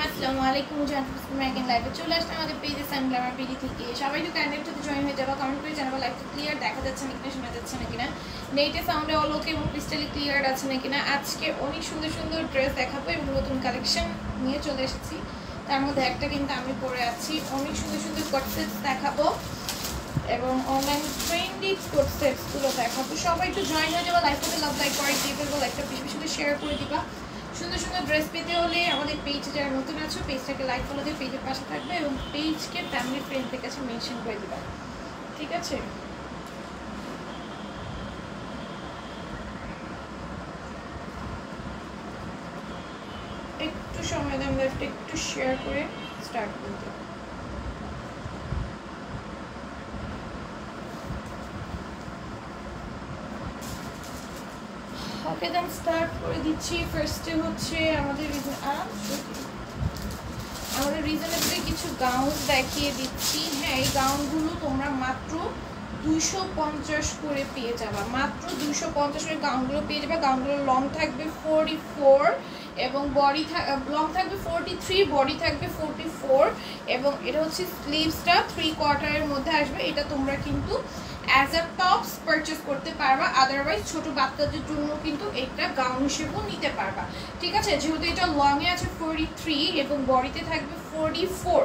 আসসালামু আলাইকুম জানতে লাইভে চলে আসলাম আমাদের পেজে সানগ্লামার পেজ থেকে। সবাই একটু কানেক্টে জয়েন হয়ে যাবে, কমেন্ট করে জানাবো লাইভটা ক্লিয়ার দেখা যাচ্ছে না কিনা, শোনা যাচ্ছে না কিনা, নেটে সাউন্ডে অল ওকে এবং ক্রিস্টালি ক্লিয়ার আছে না কিনা। আজকে অনেক সুন্দর সুন্দর ড্রেস দেখাবো এবং নতুন কালেকশন নিয়ে চলে এসেছি। তার মধ্যে একটা কিন্তু আমি পরে আছি। অনেক সুন্দর সুন্দর কোট সেটস দেখাবো এবং অনলাইন ট্রেন্ডি কোট সেটসগুলো দেখাবো। সবাই একটু জয়েন হয়ে যাবো, লাইভটাতে লাভ লাইক করে দিয়ে ফেলবো, লাইভটা বেশি বেশি করে শেয়ার করে দিবা। সুন্দর সুন্দর ড্রেস পেতে হলে আমাদের পেজে যারা নতুন আছো পেজটাকে লাইক ফলো দিয়ে পেজের পাশে থাকবে এবং পেজকে ফ্যামিলি ফ্রেন্ডদের কাছে মেনশন করে দিবা, ঠিক আছে? একটু সময় দেন, লাইভটা একটু শেয়ার করে স্টার্ট করতে। ওকে দেন স্টার্ট করে দিচ্ছি। ফার্স্টে হচ্ছে আমাদের রিজনেবলি কিছু গাউন দেখিয়ে দিচ্ছি। হ্যাঁ, এই গাউনগুলো তোমরা মাত্র 250 করে পেয়ে যাবা, মাত্র 250 করে গাউনগুলো পেয়ে যাবে। গাউনগুলো লং থাকবে 44 এবং বডি লং থাকবে 43, বডি থাকবে 44 এবং এটা হচ্ছে স্লিভসটা 3 কোয়ার্টারের মধ্যে আসবে। এটা তোমরা কিন্তু অ্যাজ আ টপস পারচেস করতে পারবা, আদারওয়াইজ ছোট বাচ্চাদের জন্য কিন্তু এটা গাউন হিসেবেও নিতে পারবা, ঠিক আছে? যেহেতু এটা লংয়ে আছে 43 এবং বডিতে থাকবে 44।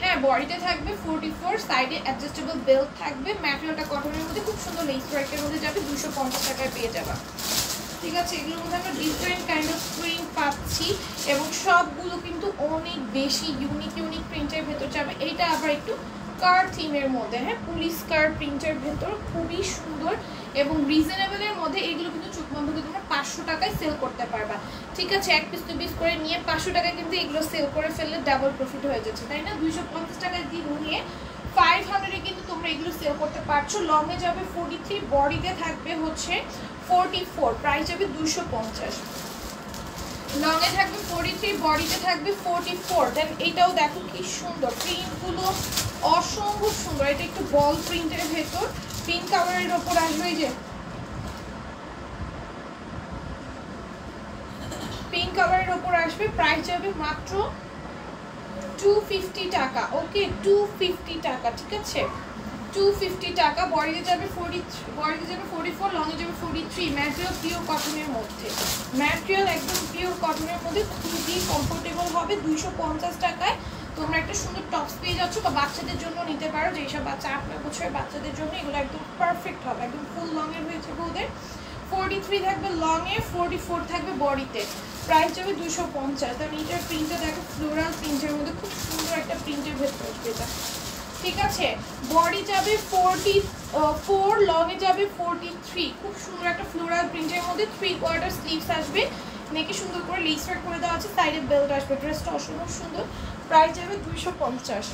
হ্যাঁ, বডিতে থাকবে 44, সাইডে অ্যাডজাস্টেবল বেল্ট থাকবে, ম্যাটেরিয়ালটা কটনের মধ্যে খুব সুন্দর লেস ওয়ার্কের মধ্যে যাবে, 250 টাকায় পেয়ে যাবা, ঠিক আছে? এগুলোর মধ্যে আমরা ডিফারেন্ট কাইন্ড অফ প্রিন্ট পাচ্ছি এবং সবগুলো কিন্তু অনেক বেশি ইউনিক ইউনিক প্রিন্টের ভেতর যাবে। এইটা আবার একটু কার থিমের মধ্যে, হ্যাঁ, পুলিশ কার প্রিন্টের ভেতর খুবই সুন্দর এবং রিজনেবলের মধ্যে। এগুলো কিন্তু চোখ বন্ধ করে তোমরা 500 টাকায় সেল করতে পারবা, ঠিক আছে? 1 পিস 2 পিস করে নিয়ে 500 টাকায় কিন্তু এগুলো সেল করে ফেললে ডাবল প্রফিট হয়ে যাচ্ছে, তাই না? 250 টাকায় দিয়ে নিয়ে 500-এ কিন্তু তোমরা এগুলো সেল করতে পারছো। লংয়ে যাবে 43, বডিতে থাকবে হচ্ছে 44, প্রাইস যাবে 250। লংয়ে থাকবে 43, বডিতে থাকবে 44। দেন এইটাও দেখো কি সুন্দর, প্রিন্টগুলো অসম্ভব সুন্দর। এটা একটু বল প্রিন্টের ভেতর পিঙ্ক কালারের ওপর আসবে, এই যে পিঙ্ক কালারের ওপর আসবে। প্রাইস যাবে মাত্র 250 টাকা। ওকে, 250 টাকা, ঠিক আছে? 250 টাকা। বডিতে যাবে 44, লংয়ে যাবে 43। ম্যাটেরিয়াল পিওর কটনের মধ্যে, ম্যাটেরিয়াল একদম পিওর কটনের মধ্যে, খুবই কমফোর্টেবল হবে। 250 টাকায় তোমরা একটা সুন্দর টপস পেয়ে যাচ্ছ, বা বাচ্চাদের জন্য নিতে পারো, যেসব বাচ্চা 8 বছরের বাচ্চাদের জন্য এগুলো একদম পারফেক্ট হবে। একদম ফুল লংয়ের হয়েছে ওদের। 43 থাকবে লংয়ে, 44 থাকবে বডিতে। প্রাইস যাবে 250। তার নিচের প্রিন্টটা দেখো, ফ্লোরাল প্রিন্টের মধ্যে খুব সুন্দর একটা প্রিন্টের ভেতর আসবে এটা, ঠিক আছে? বডি যাবে 44, লংয়ে যাবে 43। খুব সুন্দর একটা ফ্লোরাল প্রিন্টের মধ্যে 3 কোয়ার্টার স্লিভস আসবে, নেকে সুন্দর করে লেস ওয়ার্ক করে দেওয়া আছে, সাইডে বেল্ট আসবে। ড্রেসটা অসম্ভব সুন্দর। প্রাইস যাবে 250,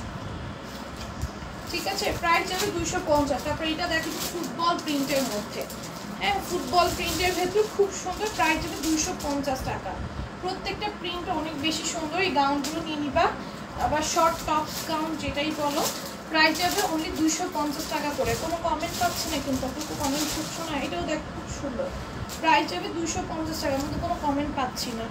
ঠিক আছে? প্রাইস যাবে 250। তারপরে এটা দেখো ফুটবল প্রিন্টের মধ্যে, হ্যাঁ, ফুটবল প্রিন্টের ভেতর খুব সুন্দর। প্রাইস যাবে 250 টাকা। প্রত্যেকটা প্রিন্ট অনেক বেশি সুন্দর। এই গাউনগুলো নিয়ে নিবা, আবার শর্ট টপস গাউন যেটাই বলো। প্রাইস যাবে অনলি 250 টাকা করে। কোনো কমেন্ট পাচ্ছি না কিন্তু, আপনি তো কমেন্ট করছো না। এটাও দেখো খুব সুন্দর। প্রাইস যাবে 250 টাকার মধ্যে, কোনো কমেন্ট পাচ্ছি না।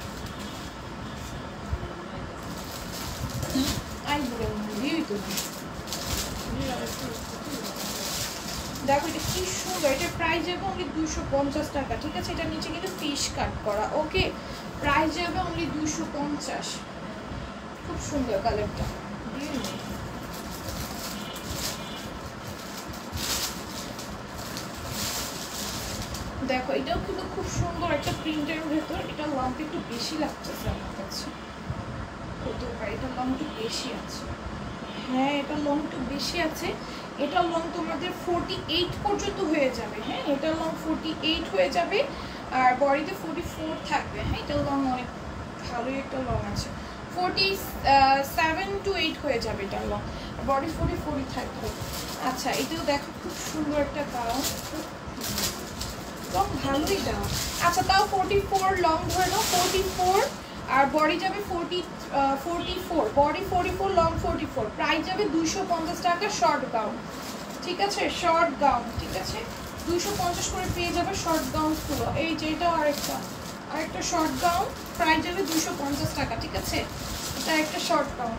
দেখো এটা কি সুন্দর, এটার প্রাইস যাবে অনলি 250 টাকা, ঠিক আছে? এটার নিচে কিন্তু ফিশ কাট করা। ওকে, প্রাইস যাবে অনলি 250। খুব সুন্দর কালারটা। দেখো এটাও কিন্তু খুব সুন্দর একটা প্রিন্টের ভেতর। এটা লংটা একটু বেশি লাগতেছে আমার কাছে, হতে পারে এটা লং একটু বেশি আছে। হ্যাঁ, এটা লং একটু বেশি আছে। এটা লং তোমাদের 48 পর্যন্ত হয়ে যাবে। হ্যাঁ, এটা লং 48 হয়ে যাবে আর বডিতে 44 থাকবে। হ্যাঁ, এটা লং অনেক ভালোই একটা লং আছে, 47 to 8 হয়ে যাবে এটা লং, বডি 44 থাকবে। আচ্ছা, এটাও দেখো খুব সুন্দর একটা গাউন, লং ভালোই দাও। আচ্ছা, তাও 44 লং ধরে নাও, 44 আর বডি যাবে 44, বডি 44, লং 44। প্রাইস যাবে 250 টাকা শর্ট গাউন, ঠিক আছে, শর্ট গাউন, ঠিক আছে 250 করে পেয়ে যাবে শর্ট গাউনগুলো। এই যে এটাও আরেকটা শর্ট গাউন, প্রাইস যাবে 250 টাকা, ঠিক আছে এটা একটা শর্ট গাউন।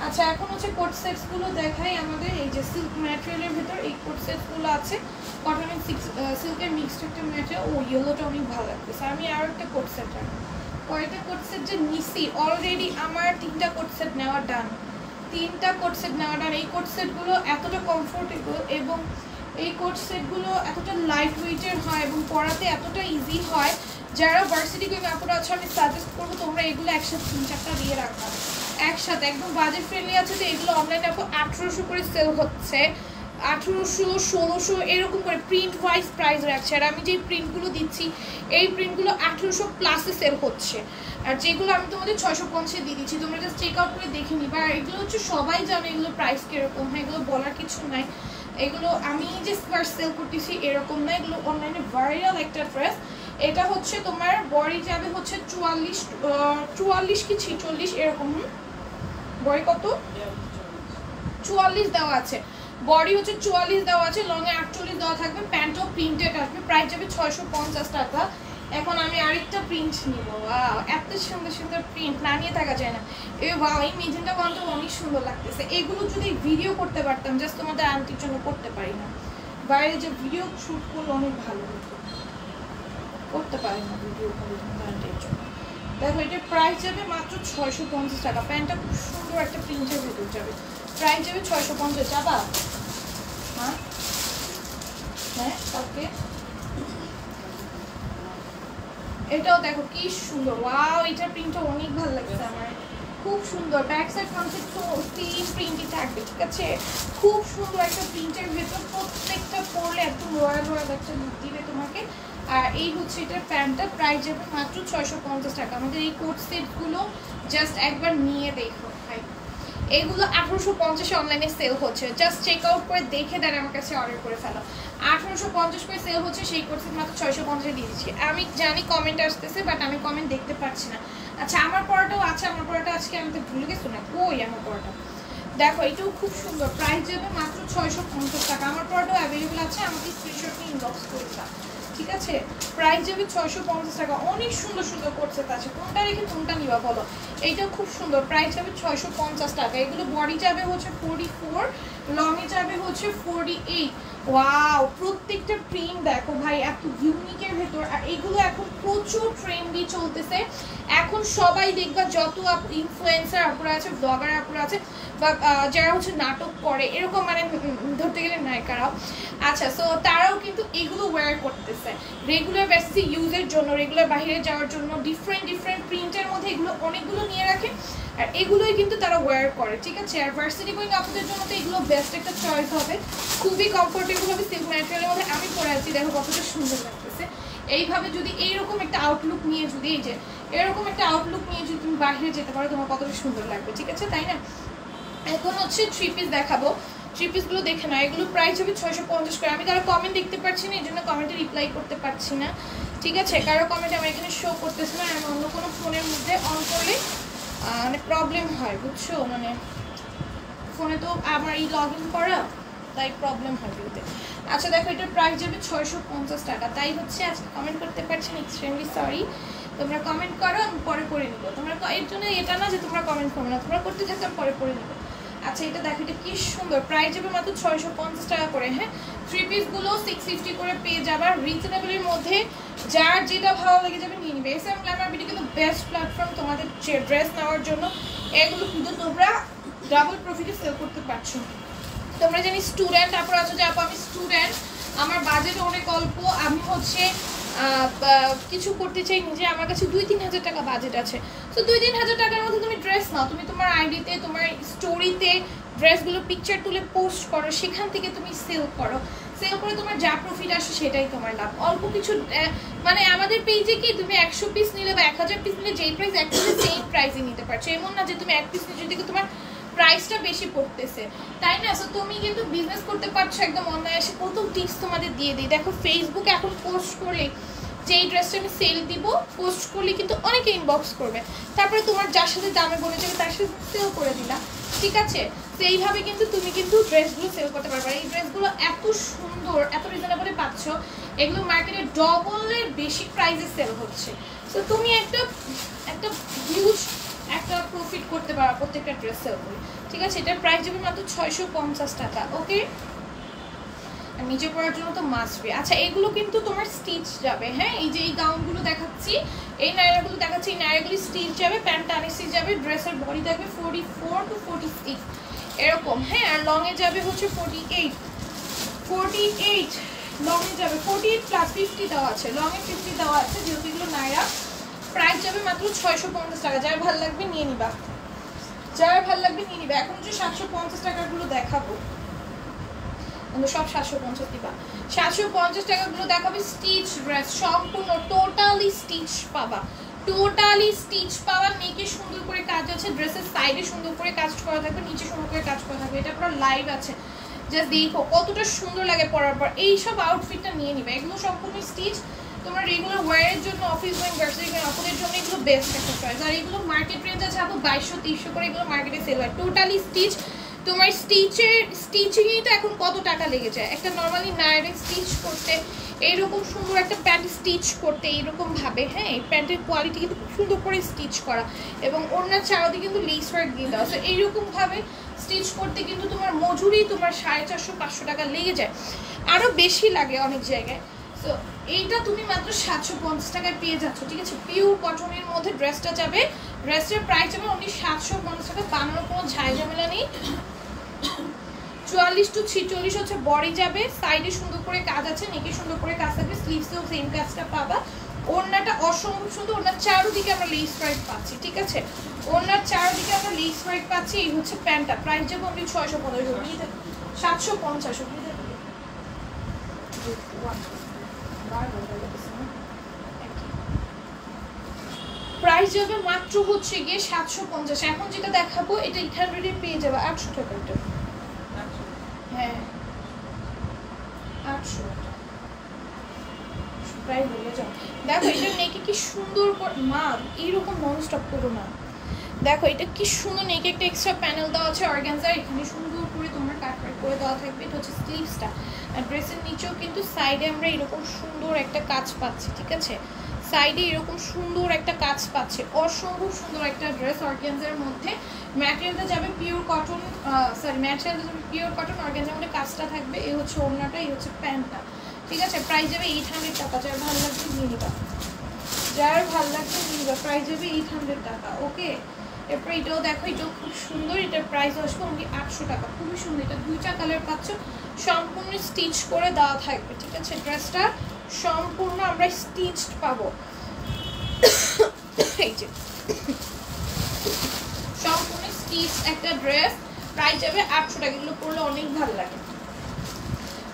আচ্ছা এখন হচ্ছে কোট সেটসগুলো দেখাই আমাদের। এই যে সিল্ক ম্যাটেরিয়ালের ভিতর এই কোট সেটসগুলো আছে, কটন এন্ড সিল্কের মিক্সড একটা ম্যাটেরিয়াল। ও ইয়েলোটা অনেক ভালো লাগতেছে। আমি আরও একটা কোট সেট রাখবো, কয়টা কোট সেট যে নিছি অলরেডি, আমার 3টা কোট সেট নেওয়া ডান, 3টা কোট সেট নেওয়া ডান। এই কোট সেটগুলো এতটা কমফোর্টেবল এবং এই কোট সেটগুলো এতটা লাইট ওয়েটের হয় এবং পরাতে এতটা ইজি হয়, যারা ভার্সিটি গোয়িং আপুরা আছে আমি সাজেস্ট করবো তোমরা এগুলো একসাথে 3-4টা দিয়ে রাখবা, একসাথে একদম বাজেট ফ্রেন্ডলি আছে। তো এগুলো অনলাইনে এখন 1800 করে সেল হচ্ছে, 1800 1600 এরকম করে প্রিন্ট ওয়াইজ প্রাইস রাখছে। আর আমি যে প্রিন্টগুলো দিচ্ছি এই প্রিন্টগুলো 1800 প্লাসে সেল হচ্ছে, আর যেগুলো আমি তোমাদের 650 দিয়ে দিচ্ছি, তোমরা জাস্ট চেক আউট করে দেখে নিবা। আর এগুলো হচ্ছে সবাই জানে এগুলো প্রাইস কীরকম হয়, এগুলো বলার কিছু নাই। এগুলো আমি যে ফার্স্ট সেল করতেছি এরকম না, এগুলো অনলাইনে ভাইরাল একটা ড্রেস। এটা হচ্ছে তোমার বডি যাবে হচ্ছে 44 কি 46 এরকম, বডি কত 44 দেওয়া আছে, বডি হচ্ছে 44 দেওয়া আছে, লং এ 48 দেওয়া থাকবে, প্যান্টও প্রিন্টেড আসবে, প্রাইস যাবে 650 টাকা। এখন আমি আরেকটা প্রিন্ট নিব, ওয়াও এত সুন্দর সুন্দর প্রিন্ট না নিয়ে থাকা যায় না। ওয়াও এই মেজেন্টা কালারটা অনেক সুন্দর লাগতেছে। এগুলো যদি ভিডিও করতে পারতাম, জাস্ট তোমাদের আন্টির জন্য করতে পারি না, বাইরে যে ভিডিও শুট করলে অনেক ভালো হতো, করতে পারি না ভিডিও করে তোমাদের আন্টির জন্য। দেখো এটার প্রাইস যাবে মাত্র 650 টাকা, প্যান্টটা খুব সুন্দর একটা প্রিন্টের ভিতর যাবে, প্রাইস যাবে 650। যাবা? হ্যাঁ হ্যাঁ কালকে। এটাও দেখো কি সুন্দর, ওয়াও এটার প্রিন্টটা অনেক ভালো লাগছে আমার, খুব সুন্দর। Back side front side same প্রিন্টই থাকবে, ঠিক আছে খুব সুন্দর একটা প্রিন্টের ভেতর, প্রত্যেকটা পরলে একদম রয়্যাল রয়্যাল একটা লুক দিবে তোমাকে। আর এই হচ্ছে এটার প্যান্টটা, প্রাইস যাবে মাত্র 650 টাকা। আমাদের এই কোট সেটগুলো জাস্ট একবার নিয়ে দেখো ভাই, এগুলো 1850 অনলাইনে সেল হচ্ছে, জাস্ট চেক আউট করে দেখে দেন আমার কাছে অর্ডার করে ফেলো। 1850 করে সেল হচ্ছে, সেই কোট সেট মাত্র 650 দিয়ে দিচ্ছি। আমি জানি কমেন্ট আসতেছে, বাট আমি কমেন্ট দেখতে পাচ্ছি না। আচ্ছা আমার পড়াটাও আছে, আমার পড়াটা আজকে আমি তো ভুলে গেছি না, কই আমার পড়াটা, দেখো এটাও খুব সুন্দর, প্রাইস যাবে মাত্র 650 টাকা। আমার পড়াটাও অ্যাভেলেবেল আছে, আমাকে স্ক্রিনশট নিয়ে ইনবক্স করে দাও, ঠিক আছে প্রাইস যাবে 650 টাকা। অনেক সুন্দর সুন্দর কোট সেট আছে, কোনটা রেখে কোনটা নিবা বলো। এইটাও খুব সুন্দর, প্রাইস যাবে 650 টাকা। এগুলো বডি যাবে হচ্ছে 44, লং এ যাবে হচ্ছে 48। ওয়াও প্রত্যেকটা প্রিন্ট দেখো ভাই এত ইউনিকের ভেতর। আর এগুলো এখন প্রচুর ট্রেন্ডি চলতেছে, এখন সবাই দেখবা যত ইনফ্লুয়েন্সার আপুরা আছে, ব্লগার আপুরা আছে, বা যারা হচ্ছে নাটক করে এরকম, মানে ধরতে গেলে নায়িকারাও, আচ্ছা সো তারাও কিন্তু এগুলো ওয়্যার করতেছে রেগুলার বেসিসে ইউজের জন্য, রেগুলার বাইরে যাওয়ার জন্য। ডিফারেন্ট ডিফারেন্ট প্রিন্টের মধ্যে এগুলো অনেকগুলো নিয়ে রাখে, আর এগুলোই কিন্তু তারা ওয়্যার করে, ঠিক আছে। আর ভার্সিটি গোয়িং আপুদের জন্য তো এগুলো বেস্ট একটা চয়েস হবে, খুবই কমফোর্টেবল হবে সিল্ক ম্যাটেরিয়ালের মধ্যে। আমি পরে আছি দেখো কতটা সুন্দর লাগতেছে। এইভাবে যদি এইরকম একটা আউটলুক নিয়ে, যদি এই যে এরকম একটা আউটলুক নিয়ে যদি তুমি বাইরে যেতে পারো, তোমার কতটা সুন্দর লাগবে, ঠিক আছে তাই না। এখন হচ্ছে 3 পিস দেখাবো, 3 পিসগুলো দেখে নাও। এগুলো প্রাইস হবে 650 করে। আমি কারো কমেন্ট দেখতে পাচ্ছি না, এই জন্য কমেন্টে রিপ্লাই করতে পারছি না, ঠিক আছে কারো কমেন্ট আমার এখানে শো করতেছে না। আমি অন্য কোনো ফোনের মধ্যে অন করলে মানে প্রবলেম হয় বুঝছো, মানে ফোনে তো আমার এই লগ ইন করা, তাই প্রবলেম হয় বলতে। আচ্ছা দেখো এটার প্রাইস যাবে 650 টাকা, তাই হচ্ছে আজকে কমেন্ট করতে পারছি না, এক্সট্রিমলি সরি। তোমরা কমেন্ট করো, আমি পরে করে নিব। তোমরা এর জন্য এটা না যে তোমরা কমেন্ট করো না, তোমরা করতে চাচ্ছ আমি পরে করে নিব। আচ্ছা এটা দেখো এটা কি সুন্দর, প্রাইস যাবে মাত্র 650 টাকা করে। হ্যাঁ 3 পিসগুলো 650 করে পেয়ে যাবে, রিজনেবলের মধ্যে, যার যেটা ভালো লেগে যাবে নিয়ে নিবে। এসএম গ্ল্যামার বিডি কিন্তু বেস্ট প্ল্যাটফর্ম তোমাদের ড্রেস নেওয়ার জন্য। এগুলো কিন্তু তোমরা ডাবল প্রফিটে সেল করতে পারছো। তোমরা জানি স্টুডেন্ট আপনারা আছো যে আপু আমি স্টুডেন্ট, আমার বাজেট অনেক অল্প, আমি হচ্ছে কিছু করতে চাই নিজে, আমার কাছে 2-3 হাজার টাকা বাজেট আছে। তো 2-3 হাজার টাকার মধ্যে তুমি ড্রেস নাও, তুমি তোমার আইডিতে তোমার স্টোরিতে ড্রেসগুলো পিকচার তুলে পোস্ট করো, সেখান থেকে তুমি সেল করো, সেল করে তোমার যা প্রফিট আসে সেটাই তোমার লাভ। অল্প কিছু মানে আমাদের পেজে কি তুমি 100 পিস নিলে বা 1000 পিস নিলে যেই প্রাইস একদমই সেম প্রাইসে নিতে পারছো, এমন না যে তুমি 1 পিস নিয়ে যদি তোমার প্রাইসটা বেশি পড়তেছে, তাই না। সো তুমি কিন্তু বিজনেস করতে পারছো একদম অনায়াসে। কত টিপস তোমাদের দিয়ে দিই, দেখো ফেসবুকে এখন পোস্ট করলে যে এই ড্রেসটা আমি সেল দিব, পোস্ট করলে কিন্তু অনেকে ইনবক্স করবে, তারপরে তোমার যার সাথে দামে বলে যাবে তার সাথে সেল করে দিলা, ঠিক আছে? তো এইভাবে কিন্তু তুমি কিন্তু ড্রেসগুলো সেল করতে পারবে। এই ড্রেসগুলো এত সুন্দর, এত রিজনেবলে পাচ্ছ, এগুলো মার্কেটে ডবলের বেশি প্রাইসে সেল হচ্ছে। তো তুমি একটা হিউজ একটা প্রফিট করতে পারো প্রত্যেকটা ড্রেস সেল করে। ঠিক আছে, এটার প্রাইস যাবে মাত্র 650 টাকা। ওকে, নিচে পড়ার জন্য তো মাসবে। আচ্ছা, এগুলো কিন্তু তোমার স্টিচ যাবে। হ্যাঁ, এই যে এই গাউনগুলো দেখাচ্ছি, এই নায়রাগুলো দেখাচ্ছি, এই নায়রাগুলি স্টিচ যাবে, প্যান্ট টানে স্টিচ যাবে, ড্রেসের বডি থাকবে 44 to 46 এরকম। হ্যাঁ, আর লংয়ে যাবে হচ্ছে 48 লংয়ে যাবে 48 প্লাস 50 দেওয়া আছে, লংয়ে 50 দেওয়া আছে, যেহেতু এগুলো নায়রা। প্রাইস যাবে মাত্র 650 টাকা। যার ভালো লাগবে নিয়ে নিবা, যার ভালো লাগবে নিয়ে নিবা। এখন যে 750 টাকাগুলো দেখাবো, সব 750 দিবা। 750 টাকাগুলো দেখাবে স্টিচ ড্রেস, সম্পূর্ণ টোটালি স্টিচ পাবা, টোটালি স্টিচ পাবা। নেকে সুন্দর করে কাজ আছে, ড্রেসের সাইডে সুন্দর করে কাজ করা থাকবে, নিচে সুন্দর করে কাজ করা থাকবে। এটা পুরো লাইভ আছে, জাস্ট দেখো কতটা সুন্দর লাগে পরার পর। এইসব আউটফিটটা নিয়ে নিবে, এগুলো সম্পূর্ণ স্টিচ। তোমরা রেগুলার ওয়ারের জন্য, অফিস গোয়িং ভার্সিটি আপনাদের জন্য এগুলো বেস্ট একটা চয়েস। আর এগুলো মার্কেট রেঞ্জ আছে আপু 2200-2300 করে, এগুলো মার্কেটে সেল হয়। Totally stitch. তোমার স্টিচিংয়েই তো এখন কত টাকা লেগে যায় একটা নর্মালি নায়ারে স্টিচ করতে, এইরকম সুন্দর একটা প্যান্ট স্টিচ করতে এইরকম ভাবে। হ্যাঁ, এই প্যান্টের কোয়ালিটি কিন্তু খুব সুন্দর করে স্টিচ করা, এবং ওনার চারদিকে কিন্তু লেস ওয়ার্ক দিয়ে দেওয়া। সো এইরকম ভাবে স্টিচ করতে কিন্তু তোমার মজুরি তোমার 450-500 টাকা লেগে যায়, আরও বেশি লাগে অনেক জায়গায়। সো এইটা তুমি মাত্র 750 টাকায় পেয়ে যাচ্ছ। ঠিক আছে, পিওর কটনের মধ্যে ড্রেসটা যাবে, ড্রেসটার প্রাইস যাবে অনলি 750 টাকা। বানানোর কোনো ঝামেলা নেই। 44 to 46 হচ্ছে বডি যাবে, সাইডে সুন্দর করে কাজ আছে, নেকে সুন্দর করে কাজ থাকবে, স্লিভসেও সেম কাজটা পাবা। ওড়নাটা অসম্ভব সুন্দর, ওড়নার চারদিকে আমরা লেস ওয়ার্ক পাচ্ছি। ঠিক আছে, ওড়নার চারদিকে আমরা লেস ওয়ার্ক পাচ্ছি। এই হচ্ছে প্যান্টটা, প্রাইস যাবে অনলি 650, 750। প্রাইস যাবে মাত্র হচ্ছে গিয়ে 750। এখন যেটা দেখাবো এটা 800 পেয়ে যাবে 800 টাকা। হ্যাঁ, 800 প্রাইস বলে যাও। দেখো এটা নেকে কি সুন্দর মা, এইরকম নন স্টপ করো না। দেখো এটা কি সুন্দর, নেকে একটা এক্সট্রা প্যানেল দেওয়া আছে অর্গানজার, এখানে সুন্দর করে তোমার কাটওয়ার্ক করে দেওয়া থাকবে। এটা হচ্ছে স্লিভসটা, আর ড্রেসের নিচেও কিন্তু সাইডে আমরা এরকম সুন্দর একটা কাজ পাচ্ছি। ঠিক আছে, সাইডে এরকম সুন্দর একটা কাজ পাচ্ছে, অসম্ভব সুন্দর একটা ড্রেস অর্গানজার মধ্যে। ম্যাটেরিয়ালটা যাবে পিওর কটন, ম্যাটেরিয়ালটা যাবে পিওর কটন, অর্গানজার মধ্যে কাজটা থাকবে। এই হচ্ছে ওড়নাটা, এই হচ্ছে প্যান্টটা। ঠিক আছে, প্রাইস যাবে 800 টাকা। যার ভালো লাগবে নিয়ে নিবা, যার ভালো লাগবে নিয়ে নিবা। প্রাইস যাবে 800 টাকা। ওকে, এরপর এটাও দেখো, এটাও খুব সুন্দর, এটার প্রাইস আসবে অনলি 800 টাকা। খুবই সুন্দর, এটা দুইটা কালার পাচ্ছ, সম্পূর্ণ স্টিচ করে দেওয়া থাকবে। ঠিক আছে, ড্রেসটা সম্পূর্ণ আমরা স্টিচড পাবো। এই যে সম্পূর্ণ স্টিচ একটা ড্রেস, প্রাইস যাবে 800 টাকা। এগুলো পরলে অনেক ভালো লাগে,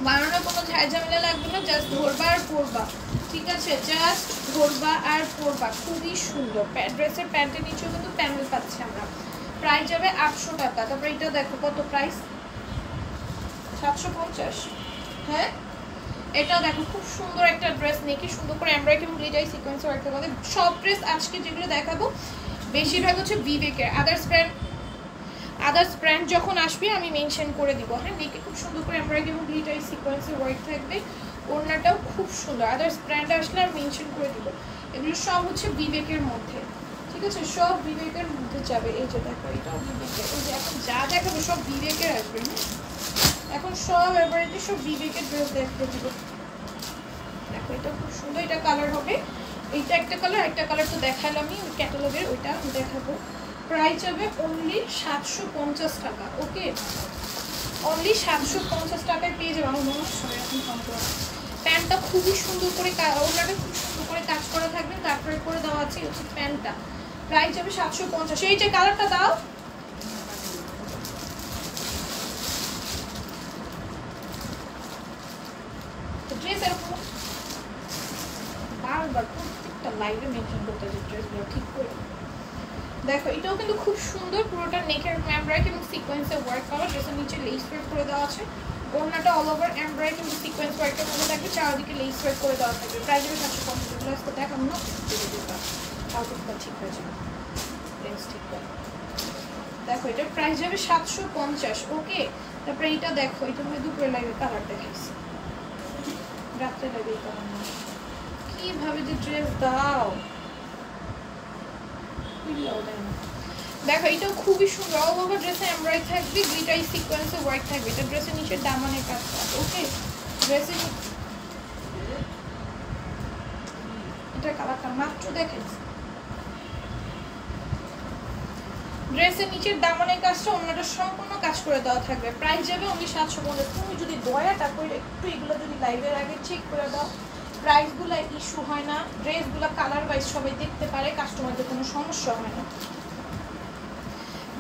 বানানোর কোনো ঝামেলা লাগবে না, জাস্ট ধরবা আর পরবা। ঠিক আছে, জাস্ট ধরবা আর পরবা, খুবই সুন্দর। ড্রেসের প্যান্টের নিচেও কিন্তু প্যানেল পাচ্ছি আমরা। প্রাইস যাবে 800 টাকা। তারপরে এটা দেখো কত প্রাইস, 750। হ্যাঁ, এটাও দেখো খুব সুন্দর একটা ড্রেস, নেকে সুন্দর করে এমব্রয়ডারি এবং গ্লিটার সিকোয়েন্স ওয়ার্ক করা। সব ড্রেস আজকে যেগুলো দেখাবো বেশিরভাগ হচ্ছে বিবেকের। আদার্স ব্র্যান্ড যখন আসবে আমি মেনশন করে দিব। হ্যাঁ, নেকে খুব সুন্দর করে এমব্রয়ডারি এবং গ্লিটার সিকোয়েন্সের ওয়ার্ক থাকবে, ওড়নাটাও খুব সুন্দর। আদার্স ব্র্যান্ড আসলে আমি মেনশন করে দিব। এগুলো সব হচ্ছে বিবেকের মধ্যে। ঠিক আছে, সব বিবেকের মধ্যে যাবে। এই যে দেখো, এটাও বিবেকের। এই যে এখন যা দেখাবো সব বিবেকের আসবে। এখন সব এভারেজে সব বিবেকের ড্রেস দেখতে দিব। দেখো এটা খুব সুন্দর, এটা কালার হবে, এইটা একটা কালার, একটা কালার তো দেখালামই ওই ক্যাটালগের, ওইটা দেখাবো। প্রাইস হবে অনলি 750 টাকা। ওকে, অনলি 750 টাকায় পেয়ে যাবে। আমার মনে হচ্ছে এখন কম করা। প্যান্টটা খুবই সুন্দর করে, ওনাটা খুব সুন্দর করে কাজ করা থাকবে, তারপরে করে দেওয়া আছে হচ্ছে প্যান্টটা। প্রাইস যাবে 750। এই যে কালারটা দাও, ড্রেস এরকম বারবার প্রত্যেকটা লাইভে মেনশন করতে যে ড্রেসগুলো ঠিক করে। দেখো এটাও কিন্তু খুব সুন্দর, পুরোটা নেকের এমব্রয়ডারি এবং সিকোয়েন্সে ওয়ার্ক করা, ড্রেসের নিচে লেস ওয়ার্ক করে দেওয়া আছে। ওড়নাটা অল ওভার এমব্রয়ডারি এবং সিকোয়েন্স ওয়ার্কের মধ্যে থাকবে, চারদিকে লেস ওয়ার্ক করে দেওয়া থাকবে। প্রাইস হবে 750 টাকা। আজকে দেখাবো না, আউটফিটটা ঠিক হয়ে যাবে, লেন্স ঠিক করে। দেখো এটা প্রাইস যাবে 750। ওকে, তারপরে এটা দেখো, এটা আমি দুপুরে লাইভে কালার দেখাইছি, রাত্রে লাইভে কালার না, কিভাবে যে ড্রেস দাও দেখো। এটাও খুবই সুন্দর, অল ওভার ড্রেসে এমব্রয়ডারি থাকবে, গ্লিটার সিকোয়েন্সে ওয়ার্ক থাকবে। এটা ড্রেসের নিচে দামানের কাজ থাকবে। ওকে, ড্রেসের এটা কালারটা মাত্র দেখাইছি। ড্রেসের নিচের দামানের কাজটা অন্যটা সম্পূর্ণ কাজ করে দেওয়া থাকবে। প্রাইস যাবে অনলি 750। তুমি যদি দয়াটা করে একটু এগুলো যদি লাইভের আগে চেক করে দাও, প্রাইসগুলো ইস্যু হয় না, ড্রেসগুলো কালার ওয়াইজ সবাই দেখতে পারে, কাস্টমারদের কোনো সমস্যা হয় না।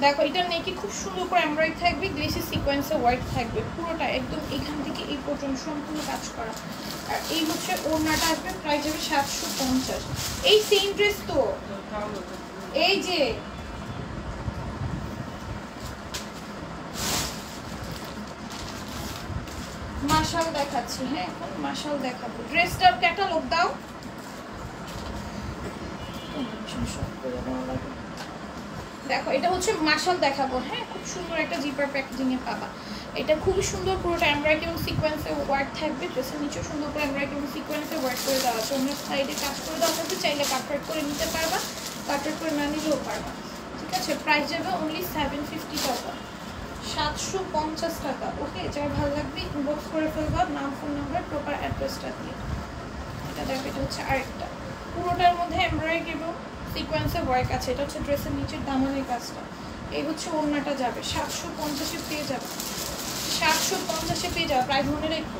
দেখো এটা নেকি খুব সুন্দর করে এমব্রয়ডারি থাকবে, গ্লেসি সিকোয়েন্সে ওয়ার্ক থাকবে, পুরোটা একদম এখান থেকে এই পর্যন্ত সম্পূর্ণ কাজ করা। আর এই হচ্ছে ওড়নাটা আসবে, প্রাইস যাবে 750। এই সেম ড্রেস তো, এই যে মাশাল দেখাচ্ছি। হ্যাঁ, এখন মাশাল দেখাবো। ড্রেসটার ক্যাটালগ দাও। দেখো এটা হচ্ছে মাশাল দেখাবো। হ্যাঁ, খুব সুন্দর একটা জিপার প্যাকেজিং এ পাবা। এটা খুব সুন্দর, পুরোটা এমব্রয়ডারি এবং সিকোয়েন্সে ওয়ার্ক থাকবে। ড্রেসের নিচে সুন্দর করে এমব্রয়ডারি এবং সিকোয়েন্সে ওয়ার্ক করে দেওয়া আছে। অন্য সাইডে কাজ করে দেওয়া থাকবে, চাইলে কাটওয়ার্ক করে নিতে পারবা, কাটওয়ার্ক করে না নিলেও পারবা। ঠিক আছে, প্রাইস যাবে অনলি 750 টাকা, 750 টাকা। ওকে, যার ভালো লাগবে ইনবক্স করে ফেলবা, নাম, ফোন নাম্বার, প্রপার অ্যাড্রেসটা দিয়ে। এটা দেখো, এটা হচ্ছে আরেকটা, পুরোটার মধ্যে এমব্রয়ডারি এবং সিকোয়েন্সে ওয়ার্ক আছে। এটা হচ্ছে ড্রেসের নিচের দামানের কাজটা। এই হচ্ছে ওড়নাটা যাবে 750-এ পেয়ে যাবে, 750-এ পেয়ে যাবে। প্রাইস মনে রেখো।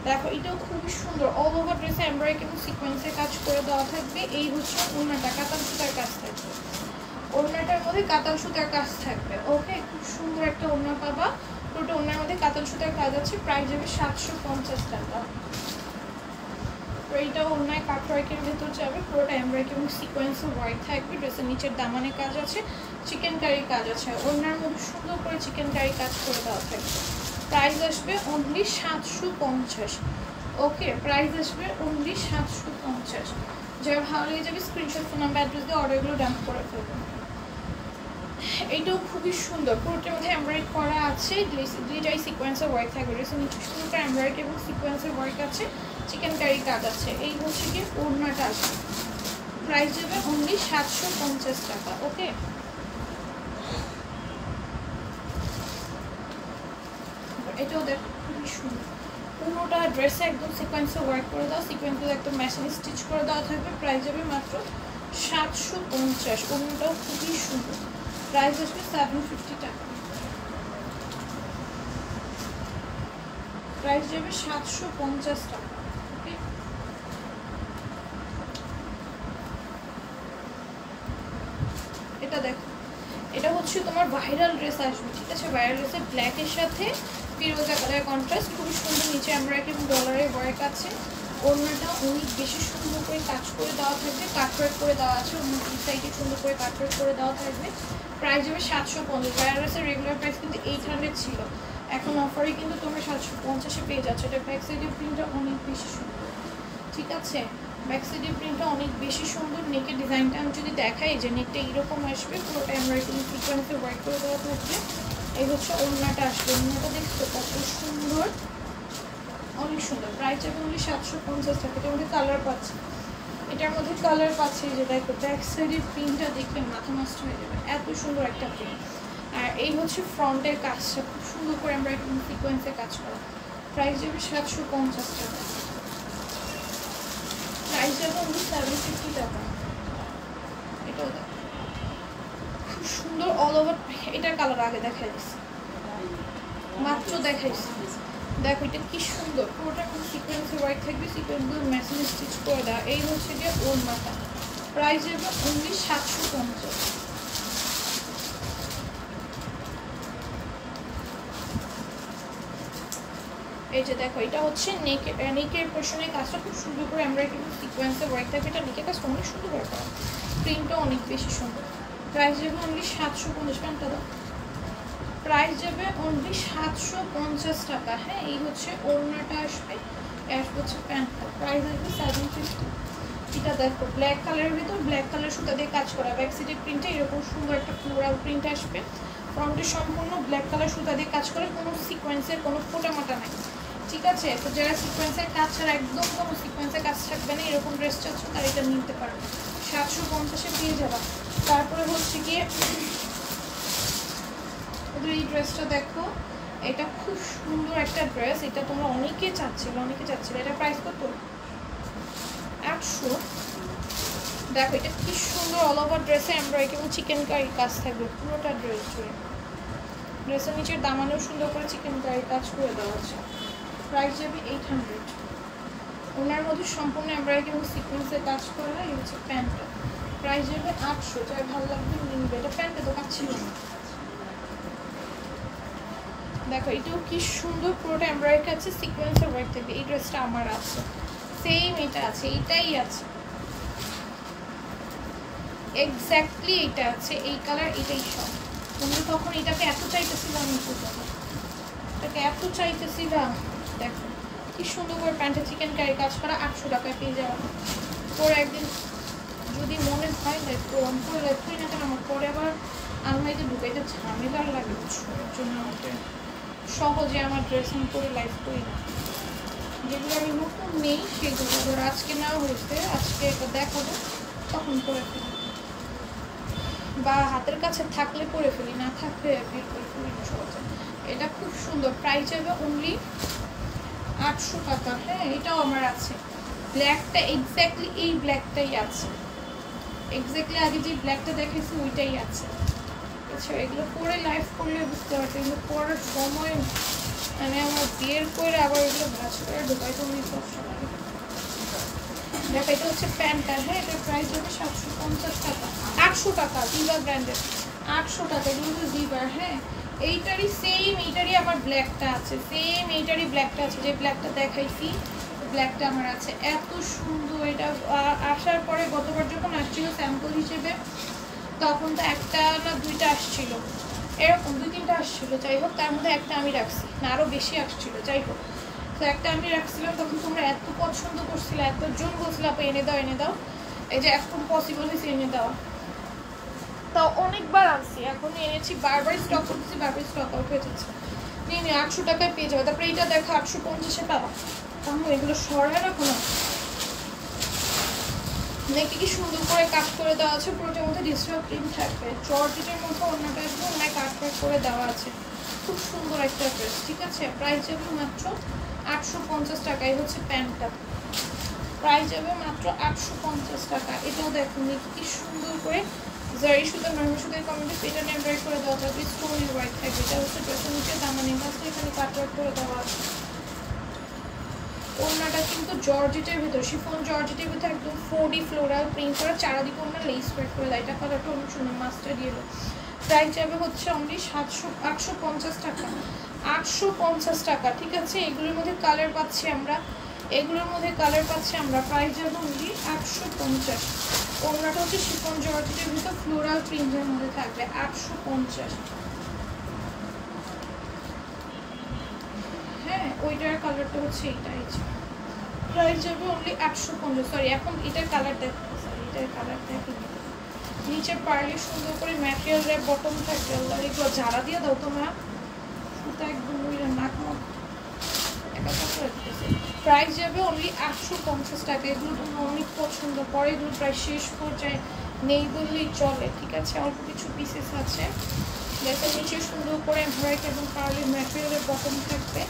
দেখো এটাও খুবই সুন্দর, অল ওভার ড্রেসে এমব্রয়ডারি এবং সিকোয়েন্সে কাজ করে দেওয়া থাকবে। এই হচ্ছে ওড়নাটা, কাতান সুতার কাজ থাকবে, ওড়নাটার মধ্যে কাতান সুতার কাজ থাকবে। ওকে, খুব সুন্দর একটা ওড়না পাবা, পুরোটা ওড়নার মধ্যে কাতান সুতার কাজ আছে। প্রাইস যাবে 750 টাকা। এইটা ওড়নায় কাটওয়ার্কের ভেতর যাবে, পুরোটা এমব্রয়ডারি এবং সিকোয়েন্সে ওয়ার্ক থাকবে। ড্রেসের নিচের দামানে কাজ আছে, চিকেন কারি কাজ আছে, ওড়নার মধ্যে সুন্দর করে চিকেন কারি কাজ করে দেওয়া থাকবে। প্রাইস আসবে অনলি 750। ওকে, প্রাইস আসবে অনলি 750। যার ভালো লেগে যাবে স্ক্রিনশট, ফোন নাম্বার, অ্যাড্রেস দিয়ে অর্ডারগুলো ডাম্প করে ফেলবেন। এইটাও খুবই সুন্দর, পুরোটার মধ্যে এমব্রয়ডারি করা আছে, গ্লিটারি সিকোয়েন্সের ওয়ার্ক থাকবে। ড্রেসের নিচে সুন্দর করে এমব্রয়ডারি এবং সিকোয়েন্সের ওয়ার্ক আছে, চিকেন কারি কাজ আছে। এই হচ্ছে কি ওড়নাটা আছে, প্রাইস যাবে অনলি 750 টাকা। ওকে, এটাও দেখো খুবই সুন্দর, পুরোটা ড্রেসে একদম সিকোয়েন্সে ওয়ার্ক করে দাও, সিকোয়েন্সগুলো একদম মেশিন স্টিচ করে দেওয়া থাকবে। প্রাইস যাবে মাত্র 750। ওড়নাটাও খুবই সুন্দর, প্রাইস আসবে 750 টাকা। প্রাইস যাবে 750 টাকা। ওকে, এটা দেখো, এটা হচ্ছে তোমার ভাইরাল ড্রেস আসবে। ঠিক আছে, ভাইরাল ড্রেসের ব্ল্যাকের সাথে ফিরোজা কালারের কন্ট্রাস্ট, খুবই সুন্দর। নিচে এমব্রয়ডারি এবং ডলারের ওয়ার্ক আছে। ওড়নাটা অনেক বেশি সুন্দর করে কাজ করে দেওয়া থাকবে, কাটওয়ার্ক করে দেওয়া আছে, অন্য দুই সাইডে সুন্দর করে কাটওয়ার্ক করে দেওয়া থাকবে। প্রাইস যাবে 750। ভাইরাল ড্রেসের রেগুলার প্রাইস কিন্তু 800 ছিল, এখন অফারে কিন্তু তোমরা 750-এ পেয়ে যাচ্ছ। এটা ব্যাক সাইডের প্রিন্টটা অনেক বেশি সুন্দর। ঠিক আছে, ব্যাক সাইডের প্রিন্টটা অনেক বেশি সুন্দর। নেকের ডিজাইনটা আমি যদি দেখাই, যে নেকটা এইরকম আসবে, পুরোটা এমব্রয়ডারি সিকোয়েন্সে ওয়ার্ক করে দেওয়া থাকবে। এই হচ্ছে ওড়নাটা আসবে, ওড়নাটা দেখছো কত সুন্দর, অনেক সুন্দর। প্রাইস যাবে অনলি 750 টাকা। এটার মধ্যে কালার পাচ্ছে, এটার মধ্যে কালার পাচ্ছে, যে দেখো ব্যাক সাইডের প্রিন্টটা দেখলে মাথা নষ্ট হয়ে যাবে, এত সুন্দর একটা প্রিন্ট। আর এই হচ্ছে ফ্রন্টের কাজটা, খুব সুন্দর করে এমব্রয়ডারি সিকোয়েন্সে কাজ করা। প্রাইস যাবে 750 টাকা। প্রাইস যাবে অনলি 750 টাকা। এটাও দেখো খুব সুন্দর, অল ওভার। এটার কালার আগে দেখাই দিচ্ছি, মাত্র দেখাইছি। দেখো এটা কি সুন্দর, পুরোটা কোনো সিকোয়েন্সে ওয়ার্ক থাকবে, সিকোয়েন্সগুলো মেশিন স্টিচ করে দেওয়া। এই হচ্ছে যে ওড়নাটা, প্রাইস যাবে অনলি 750। এই যে দেখো, এটা হচ্ছে নেকের পোর্শনের কাজটা খুব সুন্দর করে এমব্রয়ডারি এবং সিকোয়েন্সে ওয়ার্ক থাকবে। এটা নেকের কাজটা অনেক সুন্দর করে করা, প্রিন্টটা অনেক বেশি সুন্দর। প্রাইস যাবে অনলি 750। প্যান্টটা দাও, প্রাইস যাবে অনলি 750 টাকা। হ্যাঁ, এই হচ্ছে ওড়নাটা আসবে, হচ্ছে প্যান্টটা, প্রাইস আসবে 750। এটা দেখো ব্ল্যাক কালারের ভিতর ব্ল্যাক কালার সুতা দিয়ে কাজ করা, ব্যাক সাইডের প্রিন্টে এরকম সুন্দর একটা ফ্লোরাল প্রিন্ট আসবে, ফ্রন্টে সম্পূর্ণ ব্ল্যাক কালার সুতা দিয়ে কাজ করে, কোনো সিকোয়েন্সের কোনো ফোটামাটা নাই, ঠিক আছে। তো যারা সিকোয়েন্সের কাজ ছাড়া একদম কোনো সিকোয়েন্সের কাজ থাকবে না এরকম ড্রেস চাচ্ছ তারা এটা নিতে পারবে, 750-এ পেয়ে যাবা। তারপরে হচ্ছে গিয়ে এই ড্রেসটা দেখো, এটা খুব সুন্দর একটা ড্রেস, এটা তোমরা অনেকে চাচ্ছিল এটা প্রাইস কত? 800। দেখো এটা কি সুন্দর অল ওভার ড্রেসে এমব্রয়ডারি এবং চিকেন কারি কাজ থাকবে পুরোটা ড্রেস জুড়ে, ড্রেসের নিচের দামানেও সুন্দর করে চিকেন কারি কাজ করে দেওয়া আছে। প্রাইস যাবে 800। ওনার মধ্যে সম্পূর্ণ এমব্রয়ডারি এবং সিকোয়েন্সের কাজ করা, এই হচ্ছে প্যান্টটা, প্রাইস যাবে 800। যাই ভালো লাগবে নিবে, এটা প্যান্টে দোকান ছিল না। দেখো এটাও কি সুন্দর, পুরোটা এমব্রয়ডারি আছে, সিকোয়েন্সের ওয়ার্ক থাকবে। এই ড্রেসটা আমার আছে, সেম এটা আছে, এটাই আছে এক্স্যাক্টলি, এটা আছে এই কালার, এটাই সব। তুমি তখন এটাকে এত চাইতেছিলাম, এটাকে এত চাইতেছিলাম। দেখো কি সুন্দর করে প্যান্টে চিকেন কারি কাজ করা, 800 টাকায় পেয়ে যাওয়া। পরে একদিন যদি মনে হয় পরে লেখই না কেন, আমার পরে আবার আলমারিতে ঢুকাইতে ঝামেলার লাগে, ওর জন্য আমাকে সহজে আমার ড্রেসিং করে লাইফ করি না। যেগুলো আমি নতুন নেই সেগুলো ধরো আজকে নেওয়া হয়েছে, আজকে এটা দেখাবো তখন করে ফেলি, বা হাতের কাছে থাকলে করে ফেলি, না থাকলে বের করে ফেলি না সহজে। এটা খুব সুন্দর, প্রাইস যাবে অনলি 800 টাকা। হ্যাঁ এটাও আমার আছে, ব্ল্যাকটা এক্স্যাক্টলি এই ব্ল্যাকটাই আছে, এক্স্যাক্টলি আগে যে ব্ল্যাকটা দেখেছি ওইটাই আছে। আচ্ছা এগুলো পরে লাইফ করলে বুঝতে পারছি, এগুলো পরার সময় মানে আমার বিয়ের করে আবার এগুলো ভাজ করে ঢোকাই তো অনেক কষ্ট লাগে। দেখো এটা হচ্ছে প্যান্টটা, হ্যাঁ এটার প্রাইস হবে 750 টাকা, 800 টাকা, দিবা ব্র্যান্ডের 800 টাকা, কিন্তু দিবার। হ্যাঁ এইটারই সেম, এইটারই আমার ব্ল্যাকটা আছে, সেম এইটারই ব্ল্যাকটা আছে, যে ব্ল্যাকটা দেখাইছি ব্ল্যাকটা আমার আছে। এত সুন্দর এটা, আসার পরে গতবার যখন আসছিল স্যাম্পল হিসেবে তখন তো একটা না দুইটা আসছিল, এরকম 2-3টা আসছিল, যাই হোক তার মধ্যে একটা আমি রাখছি, না আরও বেশি আসছিল, যাই হোক তো একটা আমি রাখছিলাম। তখন তোমরা এত পছন্দ করছিলে, এতজন বলছিল আপু এনে দাও, এই যে এখন পসিবল হয়েছে এনে দেওয়া, তাও অনেকবার আনছি, এখন এনেছি, বারবার স্টক করতেছি, বারবার স্টক আউট হয়ে যাচ্ছে। নিয়ে 800 টাকায় পেয়ে যাবে। তারপরে এইটা দেখো 850-এ পাবা, তাহলে এগুলো সরায় রাখো না। নেকে কি সুন্দর করে কাট করে দেওয়া আছে, পুরোটার মধ্যে ডিজিটাল প্রিন্ট থাকবে, জর্জেটের মধ্যে অন্যটা একদম ওনায় কাট করে দেওয়া আছে, খুব সুন্দর একটা ড্রেস, ঠিক আছে। প্রাইস যাবে মাত্র 850 টাকা, এই হচ্ছে প্যান্টটা, প্রাইস যাবে মাত্র 850 টাকা। এটাও দেখুন কি সুন্দর করে জারি সুতা নরমাল সুতার কমেন্টে পেটা এমব্রয়ডারি করে দেওয়া থাকবে, স্টোরি ওয়ার্ক থাকবে, এটা হচ্ছে ড্রেসের নিচে দামানি কাজটা এখানে কাট করে দেওয়া আছে। ওড়নাটা কিন্তু জর্জেটের ভিতর, শিফন জর্জেটের ভিতর একদম 4D ফ্লোরাল প্রিন্ট করা, চারাদিকে ওড়না লেস ওয়ার্ক করে দেয়, এটা কালারটা অনেক সুন্দর মাস্টার্ড ইয়েলো। প্রাইস যাবে হচ্ছে অনলি 850 টাকা, 850 টাকা, ঠিক আছে। এগুলোর মধ্যে কালার পাচ্ছি আমরা, প্রাইস যাবে অনলি 850। ওড়নাটা হচ্ছে শিফন জর্জেটের ভিতর ফ্লোরাল প্রিন্টের মধ্যে থাকবে, 850। হ্যাঁ ওইটার কালারটা হচ্ছে এইটাই, প্রাইস যাবে অনলি 850। সরি এখন এটার কালার দেখো, নিচে পারলে সুন্দর করে ম্যাটেরিয়ালের বটম থাকবে, আল্লাহ এগুলো ঝাড়া দিয়ে দাও তোমরা, সুতা একদম নাক মুখ একা করে দিতেছে। প্রাইস যাবে অনলি 850 টাকা। এগুলো তোমরা অনেক পছন্দ, পরে এগুলো প্রায় শেষ পর্যায়ে নেই বললেই চলে, ঠিক আছে। অল্প কিছু পিসেস আছে, যাতে নিচে সুন্দর করে এমব্রয়ডারি এবং পার্লের ম্যাটেরিয়ালের বটম থাকবে,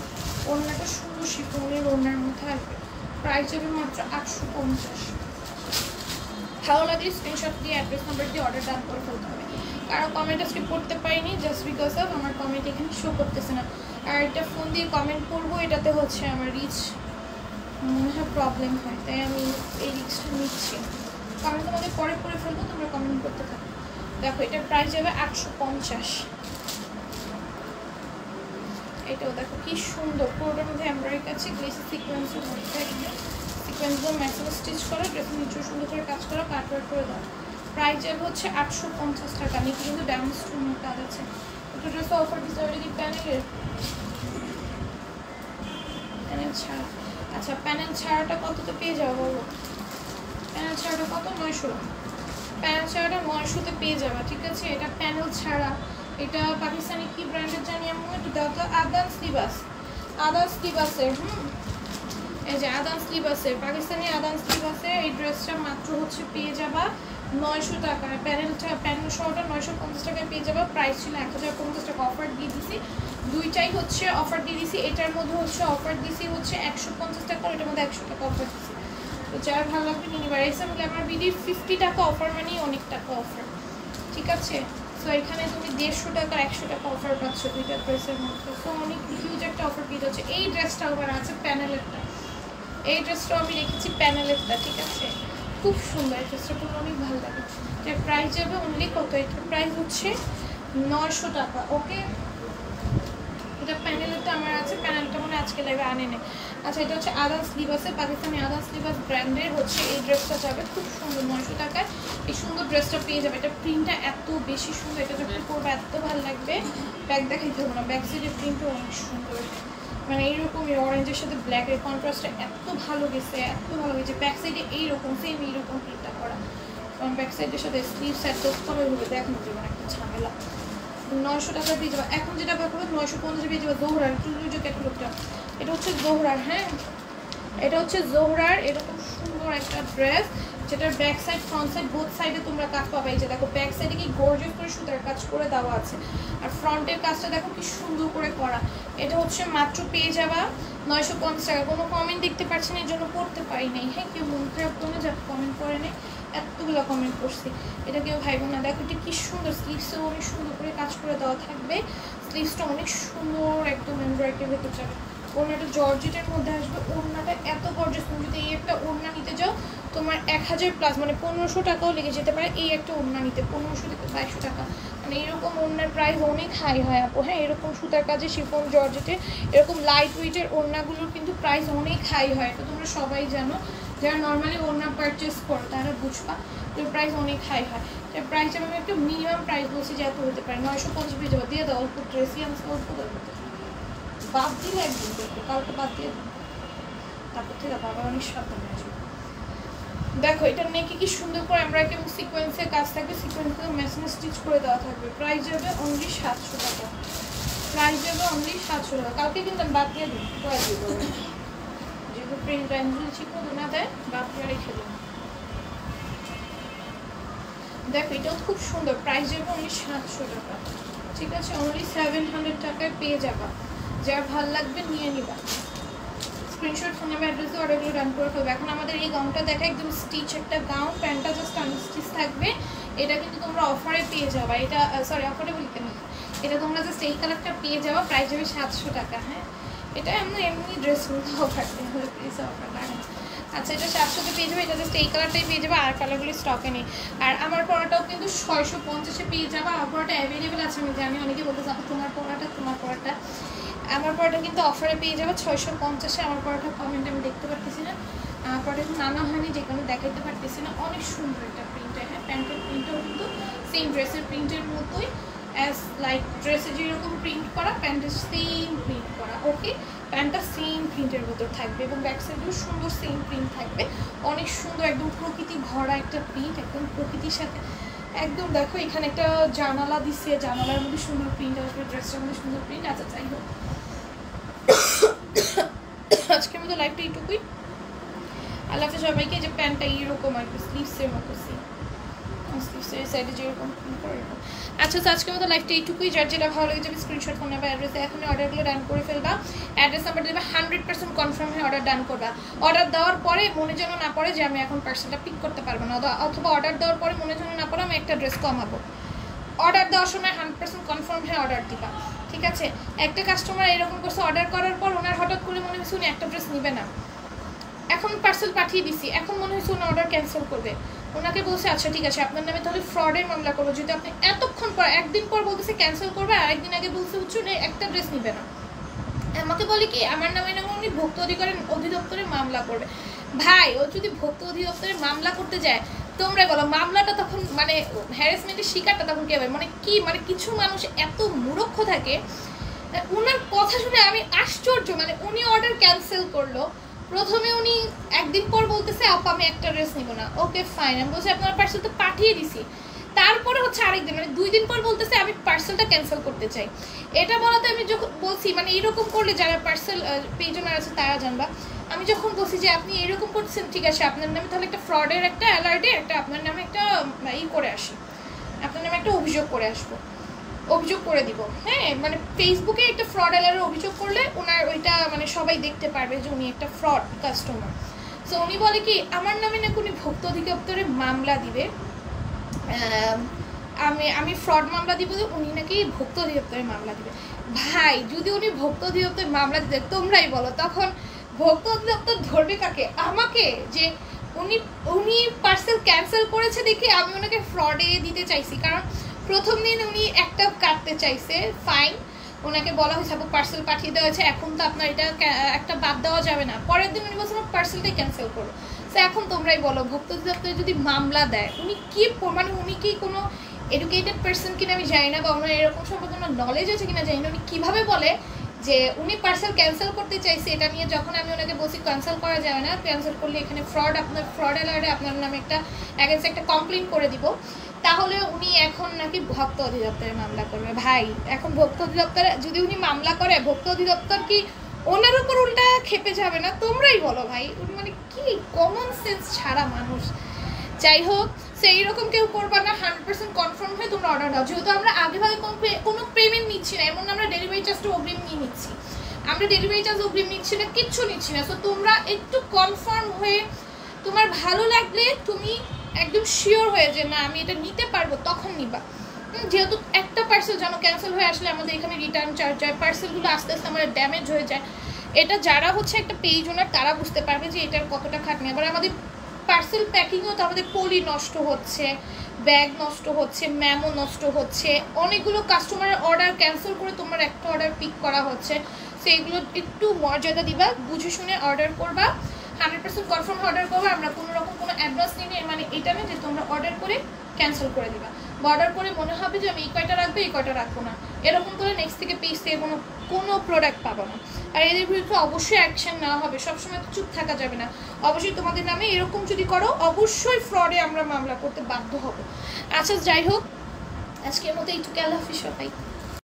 ওড়নাটা সুন্দর শিফনের ওড়নার মধ্যে আসবে, প্রাইস যাবে মাত্র 850। ভালো লাগলে স্ক্রিনশট দিয়ে অ্যাড্রেস নাম্বার দিয়ে অর্ডার ডান করে ফেলতে হবে। কারো কমেন্ট আজকে পড়তে পারিনি জাস্ট বিকজ অফ আমার কমেন্ট এখানে শো করতেছে না, আর এটা ফোন দিয়ে কমেন্ট করবো এটাতে হচ্ছে আমার রিচ মনে হয় প্রবলেম হয়, তাই আমি এই রিচটা নিচ্ছি, কারণ তোমাদের পরে করে ফেলবো, তোমরা কমেন্ট করতে থাকো। দেখো এটার প্রাইস যাবে 850। এটাও দেখো কি সুন্দর, পুরোটার মধ্যে এমব্রয়ডারি কাছে গ্লেসি সিকোয়েন্সের মধ্যে থাকবে, সিকোয়েন্সগুলো ম্যাক্সিমাম স্টিচ করা, ড্রেসের নিচে সুন্দর করে কাজ করা, কাটওয়ার্ক করে দাও। প্রাইস যাবে হচ্ছে 850 টাকা। নিচে কিন্তু ডায়মন্ড স্টোনের কাজ আছে। একটা ড্রেস অফার দিতে হবে কি প্যানেল ছাড়া, আচ্ছা প্যানেল ছাড়াটা কততে পেয়ে যাবো বলো? প্যানেল ছাড়াটা কত 900, প্যানেল ছাড়াটা 900-তে পেয়ে যাবা, ঠিক আছে। এটা প্যানেল ছাড়া, এটা পাকিস্তানি কি ব্র্যান্ডের জানি আমি, একটু দাও তো, আদান স্লিবাস, আদান স্লিবাসের, এই যে আদান স্লিবাসের, পাকিস্তানি আদান স্লিবাসের এই ড্রেসটা মাত্র হচ্ছে পেয়ে যাবা 900 টাকায়। প্যানেল সহটা 950 টাকায় পেয়ে যাবা। প্রাইস ছিল 1050 টাকা, অফার দিয়ে দিছি, দুইটাই হচ্ছে অফার দিয়ে দিছি। এটার মধ্যে হচ্ছে অফার দিছি হচ্ছে 150 টাকা, এটার মধ্যে 100 টাকা অফার দিছি। তো যার ভালো লাগবে নিয়ে নিবার। এসে বলে আমার বিডি 50 টাকা অফার মানে অনেক টাকা অফার, ঠিক আছে। সো এখানে তুমি 150 টাকা 100 টাকা অফার পাচ্ছ দুইটা ড্রেসের মধ্যে। সো অনেক হিউজ একটা অফার পেয়ে যাচ্ছে। এই ড্রেসটা আবার আছে প্যানেলেরটা, এই ড্রেসটাও আমি রেখেছি প্যানেলেরটা, ঠিক আছে। খুব সুন্দর, এই ড্রেসটা পুরো অনেক ভালো লাগে। এটার প্রাইস যাবে অনলি কত, এটার প্রাইস হচ্ছে 900 টাকা, ওকে। এটা প্যানেলেরটা আমার আছে, প্যানেলটা মানে আজকে লাইভে আনে নেই। আচ্ছা, এটা হচ্ছে আদান স্লিভাসের, পাকিস্তানি আদান স্লিভাস ব্র্যান্ডের হচ্ছে এই ড্রেসটা যাবে খুব সুন্দর 900 টাকায়। এই সুন্দর ড্রেসটা পেয়ে যাবে। এটা প্রিন্টটা এত বেশি সুন্দর, এটা যখন পরবে এত ভালো লাগবে। ব্যাক দেখাইতে হবে না, ব্যাক সাইডের প্রিন্টটা অনেক সুন্দর, মানে এইরকম অরেঞ্জের সাথে ব্ল্যাকের কন্ট্রাস্টটা এত ভালো গেছে, এত ভালো গেছে। ব্যাক সাইডে এইরকম সেম এইরকম প্রিন্টটা করা, কারণ ব্যাক সাইডের সাথে স্লিভ সেট করে হবে, দেখানো যাবে না, একটা ঝামেলা। 900 টাকা পেয়ে যাবে। এখন যেটা ব্যাপার 950 পেয়ে যাবে জোহরার, টুলুজো ক্যাটালগটা। এটা হচ্ছে জোহরার, হ্যাঁ এটা হচ্ছে জোহরার, এরকম সুন্দর একটা ড্রেস, যেটার back side front side both সাইডে তোমরা কাজ পাবে। এই যে দেখো ব্যাক সাইডে কি গর্জিয়াস করে সুতার কাজ করে দেওয়া আছে, আর ফ্রন্টের কাজটা দেখো কি সুন্দর করে করা। এটা হচ্ছে মাত্র পেয়ে যাবা 950 টাকা। কোনো কমেন্ট দেখতে পাচ্ছি না, এর জন্য পড়তে পারি নাই। হ্যাঁ, কেউ মন খারাপ করে না, যা কমেন্ট করে নেই, এতগুলো কমেন্ট করছি, এটা কেউ ভাইব না। দেখো এটা কি সুন্দর, স্লিভসেও অনেক সুন্দর করে কাজ করে দেওয়া থাকবে। স্লিভসটা অনেক সুন্দর একদম এমব্রয়ডারির ভেতর যাবে। ওড়নাটা জর্জেটের মধ্যে আসবে, ওড়নাটা এত গর্জিয়াস। তুমি যদি এই একটা ওড়না নিতে যাও তোমার 1000+ মানে 1500 টাকাও লেগে যেতে পারে এই একটা ওড়না নিতে, 1500 থেকে 2200 টাকা, মানে এরকম ওড়নার প্রাইস অনেক হাই হয় আপু। হ্যাঁ, এরকম সুতার কাজে শিফন জর্জেটে এরকম লাইট ওয়েটের ওড়নাগুলোর কিন্তু প্রাইস অনেক হাই হয়, এটা তোমরা সবাই জানো। যারা নর্মালি ওড়না পারচেস করো তারা বুঝবা, তো প্রাইস অনেক হাই হয়। তো প্রাইসটা আমি একটু মিনিমাম প্রাইস বলছি যে এত হতে পারে, 950 পেয়ে যাবো। দিয়ে দাও অল্প ড্রেসই, আমি অল্প দেবো, বাদ দিলে একদিন দেখবো, কালকে বাদ দিয়ে দেবো, তারপর থেকে বাবা অনেক সাবধানে আসবে। দেখো এটা নেকে কি সুন্দর করে এমব্রয়ডারি এবং সিকোয়েন্সের কাজ থাকবে, সিকোয়েন্সের মেশিনে স্টিচ করে দেওয়া থাকবে। প্রাইস যাবে অনলি 700 টাকা, প্রাইস যাবে অনলি 700 টাকা। কালকে কিন্তু আমি বাদ দিয়ে দিই, করে দিব, যেহেতু প্রিন্ট টাইমগুলো ঠিক মতো না দেয়, বাদ দিয়ে রেখে দিই। দেখো এটাও খুব সুন্দর, প্রাইস যাবে অনলি 700 টাকা, ঠিক আছে। অনলি 700 টাকায় পেয়ে যাবা। যার ভালো লাগবে নিয়ে নিবা, স্ক্রিনশট ফোন নাম্বার অ্যাড্রেস দিয়ে অর্ডারগুলো ডান করে ফেলবে। এখন আমাদের এই গাউনটা দেখা একদম স্টিচ একটা গাউন, প্যান্টটা জাস্ট আনস্টিচ থাকবে। এটা কিন্তু তোমরা অফারে পেয়ে যাবা, এটা সরি অফারে বলতে না, এটা তোমরা জাস্ট এই কালারটা পেয়ে যাবা, প্রাইস যাবে 700 টাকা। হ্যাঁ, এটা এমনি ড্রেস মধ্যে অফার দেওয়া হলে প্লিজ অফার লাগে। আচ্ছা, এটা 700-তে পেয়ে যাবে, এটা জাস্ট এই কালারটাই পেয়ে যাবে, আর কালারগুলি স্টকে নেই। আর আমার পড়াটাও কিন্তু 650-এ পেয়ে যাবে। আমার পড়াটা অ্যাভেলেবেল আছে, আমি জানি অনেকে বলতে চাবো তোমার পড়াটা আমার পড়াটা কিন্তু অফারে পেয়ে যাবে 650-এ। আমার পড়াটা কমেন্ট আমি দেখতে পারতেছি না, আমার পড়াটা কিন্তু নানা হয়নি, যে কোনো দেখাইতে পারতেছি না। অনেক সুন্দর একটা প্রিন্টটা, হ্যাঁ প্যান্টের প্রিন্টটাও কিন্তু সেম ড্রেসের প্রিন্টের মতোই, অ্যাজ লাইক ড্রেসে যেরকম প্রিন্ট করা প্যান্টের সেম প্রিন্ট করা, ওকে। প্যান্টটা সেম প্রিন্টের ভিতর থাকবে এবং ব্যাক সাইডেও সুন্দর সেম প্রিন্ট থাকবে, অনেক সুন্দর একদম প্রকৃতি ভরা একটা প্রিন্ট, একদম প্রকৃতির সাথে একদম। দেখো এখানে একটা জানালা দিচ্ছে, জানালার মধ্যে সুন্দর প্রিন্ট আসবে, ড্রেসটার মধ্যে সুন্দর প্রিন্ট। আচ্ছা, যাই হোক আজকের মতো লাইভটা এইটুকুই। আল্লাহ হাফেজ সবাইকে। যে প্যান্টটা এইরকম আর কি স্লিভসের মতো, স্লিভসের সাইডে যেরকম এরকম। আচ্ছা, তো আজকের মতো লাইভটা এইটুকুই। যার যেটা ভালো লেগে যাবে স্ক্রিনশট ফোন নাম্বার অ্যাড্রেসে এখন অর্ডারগুলো ডান করে ফেলবা। অ্যাড্রেস নাম্বার দেবে, 100% কনফার্ম হয়ে অর্ডার ডান করবা। অর্ডার দেওয়ার পরে মনে যেন না পড়ে যে আমি এখন পার্সেলটা পিক করতে পারবো না, অথবা অর্ডার দেওয়ার পরে মনে যেন না পড়ে আমি একটা ড্রেস কমাবো। অর্ডার দেওয়ার সময় 100% কনফার্ম হয়ে অর্ডার দিবা, ঠিক আছে। একটা কাস্টমার এরকম করছে, অর্ডার করার পর ওনার হঠাৎ করে মনে হয়েছে উনি একটা ড্রেস নেবে না, এখন পার্সেল পাঠিয়ে দিছি, এখন মনে হয়েছে উনি অর্ডার ক্যান্সেল করবে। ওনাকে বলছে আচ্ছা ঠিক আছে, আপনার নামে তাহলে ফ্রডের মামলা করবো, যদি আপনি এতক্ষণ পর একদিন পর বলতেছে ক্যান্সেল করবে, আর একদিন আগে বলছে হচ্ছে উনি একটা ড্রেস নিবে না। আমাকে বলে কি আমার নামে উনি ভোক্তা অধিদপ্তরে মামলা করবে। ভাই, ও যদি ভোক্তা অধিদপ্তরে মামলা করতে যায়, তোমরা বলো মামলাটা তখন মানে হ্যারাসমেন্টের শিকারটা তখন কি হবে? মানে কিছু মানুষ এত মূর্খ থাকে, ওনার কথা শুনে আমি আশ্চর্য। মানে উনি অর্ডার ক্যান্সেল করলো, প্রথমে উনি একদিন পর বলতেছে আপা আমি একটা ড্রেস নিব না, ওকে ফাইন, আমি বলছি আপনার পার্সেল তো পাঠিয়ে দিছি। তারপরে হচ্ছে আরেকদিন মানে 2 দিন পর বলতেছে আমি পার্সেলটা ক্যান্সেল করতে চাই। এটা বলাতে আমি যখন বলছি মানে এরকম করলে যারা পার্সেল পেজ ওনার আছে তারা জানবা, আমি যখন বলছি যে আপনি এরকম করছেন ঠিক আছে আপনার নামে তাহলে একটা ফ্রডের একটা অ্যালার্টে একটা আপনার নামে একটা করে আসি, আপনার নামে একটা অভিযোগ করে আসবো, অভিযোগ করে দিব। হ্যাঁ মানে ফেসবুকে একটা ফ্রড অ্যালার্টে অভিযোগ করলে ওনার ওইটা মানে সবাই দেখতে পারবে যে উনি একটা ফ্রড কাস্টমার। সো উনি বলে কি আমার নামে নাকি উনি ভোক্তা অধিদপ্তরে মামলা দিবে, আমি ফ্রড মামলা দিব, উনি নাকি ভোক্তা অধিদপ্তরে মামলা দিবে। ভাই যদি উনি ভোক্তা অধিদপ্তরে মামলা দিতে তোমরাই বলো তখন ভোক্তা অধিদপ্তর ধরবে কাকে? আমাকে, যে উনি পার্সেল ক্যান্সেল করেছে দেখে আমি ওনাকে ফ্রডে দিতে চাইছি। কারণ প্রথম দিন উনি একটা কাটতে চাইছে ফাইন, ওনাকে বলা হয়েছে আপু পার্সেল পাঠিয়ে দেওয়া হয়েছে এখন তো আপনার এটা একটা বাদ দেওয়া যাবে না। পরের দিন উনি বলছে আমার পার্সেলটাই ক্যান্সেল করো। তো এখন তোমরাই বলো ভোক্তা অধিদপ্তরে যদি মামলা দেয় উনি কি মানে উনি কি কোনো এডুকেটেড পার্সন কিনা আমি জানি না, বা ওনার এরকম সম্পর্কে কোনো নলেজ আছে কিনা জানি না, উনি কীভাবে বলে যে উনি পার্সেল ক্যান্সেল করতে চাইছে। এটা নিয়ে যখন আমি ওনাকে বলছি ক্যান্সেল করা যাবে না, ক্যান্সেল করলে এখানে আপনার ফ্রড অ্যালার্টে আপনার নামে একটা অ্যাগেন্স্ট একটা কমপ্লেন করে দিব, তাহলে উনি এখন নাকি ভোক্তা অধিদপ্তরে মামলা করবে। ভাই এখন ভোক্তা অধিদপ্তরে যদি উনি মামলা করে ভোক্তা অধিদপ্তর কি ওনার উপর উল্টা খেপে যাবে না? তোমরাই বলো ভাই, মানে কি কমন সেন্স ছাড়া মানুষ। যাই হোক সেই রকম কেউ করবা না, 100% কনফার্ম হয়ে তোমরা অর্ডার দাও। যেহেতু আমরা আগেভাগে কোনো পেমেন্ট নিচ্ছি না, এমন আমরা ডেলিভারি চার্জটা অগ্রিম নিয়ে নিচ্ছি, আমরা ডেলিভারি চার্জ অগ্রিম নিচ্ছি না, কিচ্ছু নিচ্ছি না। সো তোমরা একটু কনফার্ম হয়ে তোমার ভালো লাগলে তুমি একদম শিওর হয়ে যে না আমি এটা নিতে পারবো তখন নিবা। যেহেতু একটা পার্সেল যেন ক্যান্সেল হয়ে আসলে আমাদের এখানে রিটার্ন চার্জ যায়, পার্সেলগুলো আস্তে আস্তে আমাদের ড্যামেজ হয়ে যায়। এটা যারা হচ্ছে একটা পেজ ওনার তারা বুঝতে পারবে যে এটার কতটা খাটনি। আবার আমাদের পার্সেল প্যাকিংও তো আমাদের পলি নষ্ট হচ্ছে, ব্যাগ নষ্ট হচ্ছে, ম্যামও নষ্ট হচ্ছে, অনেকগুলো কাস্টমারের অর্ডার ক্যান্সেল করে তোমার একটা অর্ডার পিক করা হচ্ছে। সেইগুলো একটু মর্যাদা দিবা, বুঝে শুনে অর্ডার করবা, 100% কনফার্ম অর্ডার করবা। আমরা কোনো রকম কোনো অ্যাডভান্স নিই, মানে এটা না যে তোমরা অর্ডার করে ক্যান্সেল করে দিবা, বা অর্ডার করে মনে হবে যে আমি এই কয়টা রাখবো এই কয়টা রাখবো না, এরকম করে নেক্সট থেকে পেজ থেকে কোনো প্রোডাক্ট পাবো না। আর এদের বিরুদ্ধে অবশ্যই অ্যাকশন নেওয়া হবে, সবসময় তো চুপ থাকা যাবে না। অবশ্যই তোমাদের নামে এরকম যদি করো অবশ্যই ফ্রডে আমরা মামলা করতে বাধ্য হব। আচ্ছা যাই হোক আজকের মতো এইটুকু, আল্লাহ হাফিজ সবাই।